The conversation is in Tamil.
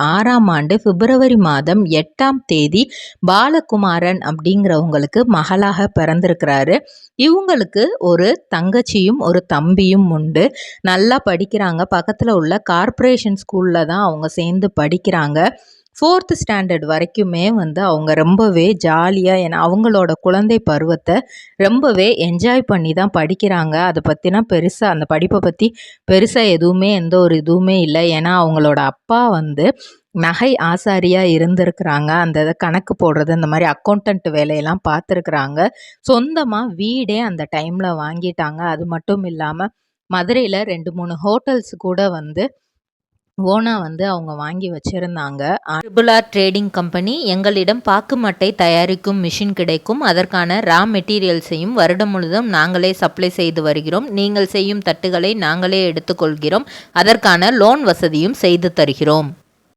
6ஆம் ஆண்டு பிப்ரவரி மாதம் 8ஆம் தேதி பாலகுமாரன் அப்படிங்கிறவங்களுக்கு மகளாக பிறந்திருக்கிறாரு. இவங்களுக்கு ஒரு தங்கச்சியும் ஒரு தம்பியும் உண்டு. நல்லா படிக்கிறாங்க. பக்கத்தில் உள்ள கார்ப்பரேஷன் ஸ்கூலில் தான் அவங்க சேர்ந்து படிக்கிறாங்க. 4th ஸ்டாண்டர்ட் வரைக்குமே அவங்க ரொம்பவே ஜாலியாக, ஏன்னா அவங்களோட குழந்தை பருவத்தை ரொம்பவே என்ஜாய் பண்ணி தான் படிக்கிறாங்க. அதை பற்றினா பெருசாக அந்த படிப்பை பற்றி பெருசாக எந்த ஒரு இதுவுமே இல்லை. ஏன்னா அவங்களோட அப்பா நகை ஆசாரியாக இருந்திருக்கிறாங்க. அந்த இதை கணக்கு போடுறது, இந்த மாதிரி அக்கௌண்டன்ட் வேலையெல்லாம் பார்த்துருக்குறாங்க. சொந்தமாக வீடே அந்த டைமில் வாங்கிட்டாங்க. அது மட்டும் இல்லாமல் மதுரையில் 2-3 ஹோட்டல்ஸ் கூட ஓனா அவங்க வாங்கி வச்சுருந்தாங்க. ட்ரிபிள்-ஆர் ட்ரேடிங் கம்பெனி எங்களிடம் பாக்கு மட்டை தயாரிக்கும் மிஷின் கிடைக்கும். அதற்கான ரா மெட்டீரியல்ஸையும் வருடம் முழுதும் நாங்களே சப்ளை செய்து வருகிறோம். நீங்கள் செய்யும் தட்டுகளை நாங்களே எடுத்துக்கொள்கிறோம். அதற்கான லோன் வசதியும் செய்து தருகிறோம்.